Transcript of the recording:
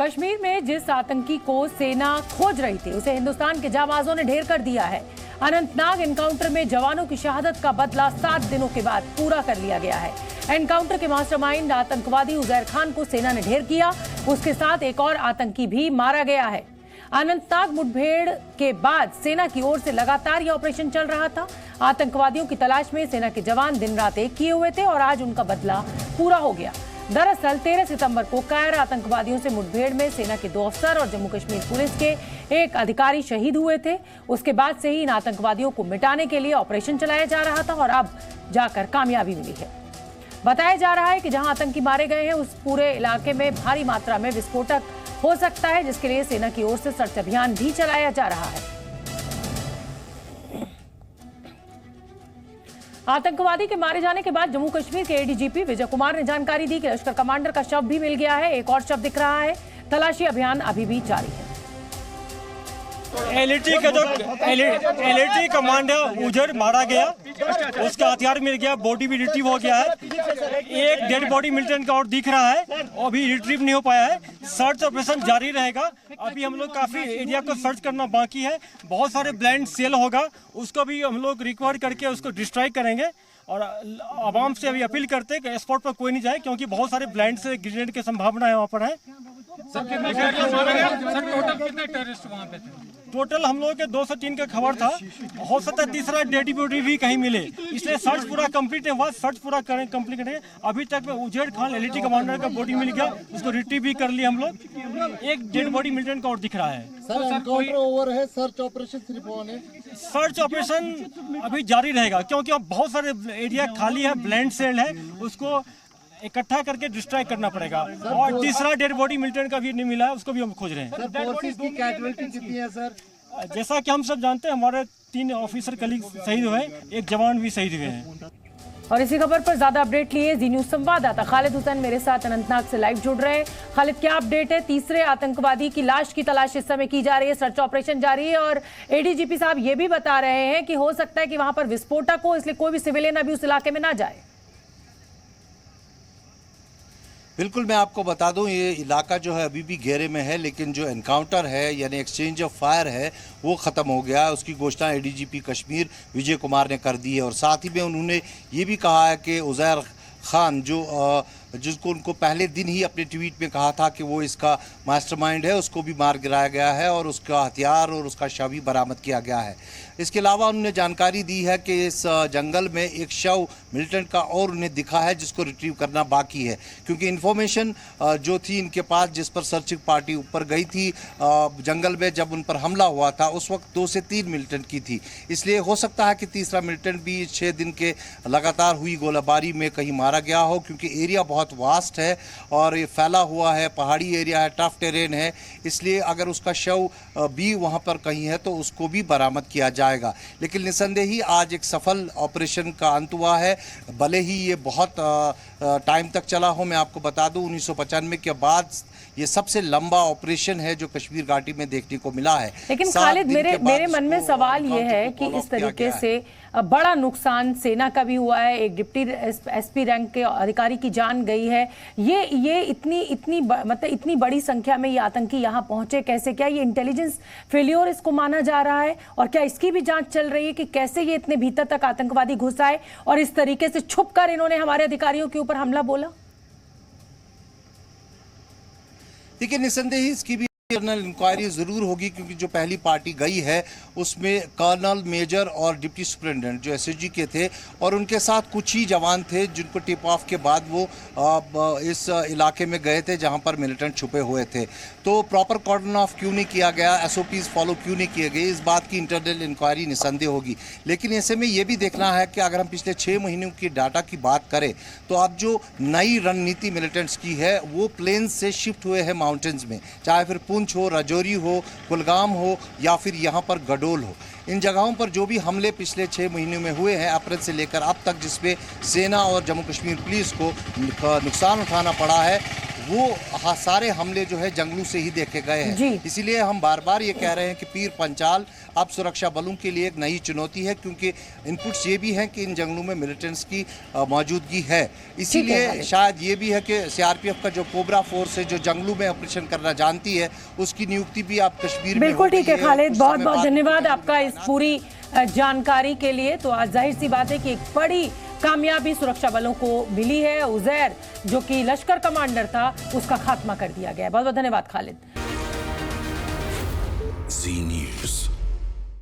कश्मीर में जिस आतंकी को सेना खोज रही थी उसे हिंदुस्तान के जाबाजों ने ढेर कर दिया है। अनंतनाग एनकाउंटर में जवानों की शहादत का बदला 7 दिनों के बाद पूरा कर लिया गया है। एनकाउंटर के मास्टरमाइंड आतंकवादी उजैर खान को सेना ने ढेर किया, उसके साथ एक और आतंकी भी मारा गया है। अनंतनाग मुठभेड़ के बाद सेना की ओर से लगातार यह ऑपरेशन चल रहा था। आतंकवादियों की तलाश में सेना के जवान दिन रात एक किए हुए थे और आज उनका बदला पूरा हो गया। दरअसल 13 सितंबर को कायर आतंकवादियों से मुठभेड़ में सेना के 2 अफसर और जम्मू कश्मीर पुलिस के एक अधिकारी शहीद हुए थे। उसके बाद से ही इन आतंकवादियों को मिटाने के लिए ऑपरेशन चलाया जा रहा था और अब जाकर कामयाबी मिली है। बताया जा रहा है कि जहां आतंकी मारे गए हैं उस पूरे इलाके में भारी मात्रा में विस्फोटक हो सकता है, जिसके लिए सेना की ओर से सर्च अभियान भी चलाया जा रहा है। आतंकवादी के मारे जाने के बाद जम्मू कश्मीर के एडीजीपी विजय कुमार ने जानकारी दी कि लश्कर कमांडर का शव भी मिल गया है, एक और शव दिख रहा है। तलाशी अभियान अभी भी जारी है। एलएटी कमांडर उजर मारा गया, उसका हथियार मिल गया, बॉडी भी रिट्रीव हो गया है। एक डेड बॉडी मिलिटेंट का और दिख रहा है, अभी रिट्रीव नहीं हो पाया है। सर्च ऑपरेशन जारी रहेगा। अभी हम लोग काफी एरिया को सर्च करना बाकी है। बहुत सारे ब्लाइंड सेल होगा, उसको भी हम लोग रिकवर करके उसको डिस्ट्रॉय करेंगे। और आवाम से अभी अपील करते हैं कि स्पॉट पर कोई नहीं जाए, क्योंकि बहुत सारे ब्लाइंड से ग्रेनेड की संभावना है वहाँ पर है। कितने टेररिस्ट वहाँ पे थे? टोटल हम लोगों के 203 का खबर था। हो सकता है तीसरा डेड बॉडी भी कहीं मिले, इसलिए सर्च पूरा कंप्लीट नहीं हुआ। सर्च पूरा कंप्लीट करेंगे। अभी तक में उजैर खान एलएटी कमांडर का बॉडी मिल गया, उसको रिट्रीव भी कर लिया हम लोग। एक डेड बॉडी मिलिटेंट का और दिख रहा है। सर एनकाउंटर ओवर है, सर्च ऑपरेशन सिर्फ ऑन है। सर्च ऑपरेशन अभी जारी रहेगा, क्योंकि अब बहुत सारे एरिया खाली है, ब्लाइंड सेल है, उसको इकट्ठा करके डिस्ट्रॉय करना पड़ेगा। और तीसरा डेड बॉडी मिलिटेंट का भी नहीं मिला है, उसको भी हम खोज रहे हैं। सर फोर्सेस की कैजुअलिटी कितनी है सर? जैसा कि हम सब जानते हैं, हमारे 3 ऑफिसर कलीग शहीद हुए, एक जवान भी शहीद हुए हैं। और इसी खबर पर ज्यादा अपडेट लिए जी न्यूज संवाददाता खालिद हुसैन मेरे साथ अनंतनाग से लाइव जुड़ रहे हैं। खालिद, क्या अपडेट है? तीसरे आतंकवादी की लाश की तलाश इस समय की जा रही है, सर्च ऑपरेशन जारी है और एडीजीपी साहब ये भी बता रहे हैं कि हो सकता है कि वहां पर विस्फोटक हो, इसलिए कोई भी सिविलियन अभी उस इलाके में ना जाए। बिल्कुल, मैं आपको बता दूं, ये इलाका जो है अभी भी घेरे में है, लेकिन जो एनकाउंटर है यानी एक्सचेंज ऑफ फायर है वो ख़त्म हो गया है। उसकी घोषणा एडीजीपी कश्मीर विजय कुमार ने कर दी है। और साथ ही में उन्होंने ये भी कहा है कि उजैर खान जिसको उनको पहले दिन ही अपने ट्वीट में कहा था कि वो इसका मास्टरमाइंड है, उसको भी मार गिराया गया है और उसका हथियार और उसका शव भी बरामद किया गया है। इसके अलावा उन्होंने जानकारी दी है कि इस जंगल में एक शव मिलिटेंट का और उन्हें दिखा है, जिसको रिट्रीव करना बाकी है, क्योंकि इन्फॉर्मेशन जो थी इनके पास, जिस पर सर्चिंग पार्टी ऊपर गई थी जंगल में जब उन पर हमला हुआ था, उस वक्त 2 से 3 मिलिटेंट की थी। इसलिए हो सकता है कि तीसरा मिलिटेंट भी 6 दिन के लगातार हुई गोलाबारी में कहीं मारा गया हो, क्योंकि एरिया बहुत वास्ट है और ये फैला हुआ है, पहाड़ी एरिया है, टफ टेरेन है। इसलिए अगर उसका शव भी वहाँ पर कहीं है तो उसको भी बरामद किया जाएगा। लेकिन निसंदेह ही आज एक सफल ऑपरेशन का अंत हुआ है, भले ही ये बहुत टाइम तक चला हो। मैं आपको बता दूं 1995 के बाद ये सबसे लंबा ऑपरेशन है जो कश्मीर घाटी में देखने को मिला है। लेकिन खालिद, मेरे मन में सवाल ये है कि इस तरीके से बड़ा नुकसान सेना का भी हुआ है, एक डिप्टी एसपी रैंक के अधिकारी की जान गई है। ये इतनी बड़ी संख्या में ये आतंकी यहाँ पहुंचे कैसे? क्या ये इंटेलिजेंस फेल्योर इसको माना जा रहा है? और क्या इसकी भी जांच चल रही है कि कैसे ये इतने भीतर तक आतंकवादी घुस आए और इस तरीके से छुपकर इन्होंने हमारे अधिकारियों के ऊपर हमला बोला? देखिए, निसंदेह इसकी भी इंटरनल इंक्वायरी जरूर होगी, क्योंकि जो पहली पार्टी गई है उसमें कर्नल, मेजर और डिप्टी सुपरिटेंडेंट जो एसएसजी के थे और उनके साथ कुछ ही जवान थे, जिनको टिप ऑफ के बाद वो इस इलाके में गए थे जहां पर मिलिटेंट छुपे हुए थे। तो प्रॉपर कॉर्डन ऑफ क्यों नहीं किया गया, एसओपीज फॉलो क्यों नहीं किए गए, इस बात की इंटरनल इंक्वायरी निसंदेह होगी। लेकिन ऐसे में ये भी देखना है कि अगर हम पिछले 6 महीनों की डाटा की बात करें तो अब जो नई रणनीति मिलिटेंट्स की है वो प्लेन्स से शिफ्ट हुए हैं माउंटेन्स में, चाहे फिर पुंछ हो, राजौरी हो, कुलगाम हो या फिर यहाँ पर गडोल हो। इन जगहों पर जो भी हमले पिछले 6 महीनों में हुए हैं अप्रैल से लेकर अब तक, जिसमें सेना और जम्मू कश्मीर पुलिस को नुकसान उठाना पड़ा है, वो सारे हमले जो है जंगलों से ही देखे गए जी। हैं। इसीलिए हम बार बार ये कह रहे हैं कि पीर पंचाल अब सुरक्षा बलों के लिए एक नई चुनौती है, क्योंकि इनपुट्स ये भी हैं कि इन जंगलों में मिलिटेंट्स की मौजूदगी है। इसीलिए शायद ये भी है कि सीआरपीएफ का जो कोबरा फोर्स है, जो जंगलों में ऑपरेशन करना जानती है, उसकी नियुक्ति भी आप कश्मीर में बिल्कुल ठीक है खालिद, बहुत बहुत बाद धन्यवाद आपका इस पूरी जानकारी के लिए। तो आज जाहिर सी बात है कि एक बड़ी कामयाबी सुरक्षा बलों को मिली है। उजैर जो कि लश्कर कमांडर था, उसका खात्मा कर दिया गया है। बहुत बहुत धन्यवाद खालिद। जी न्यूज़।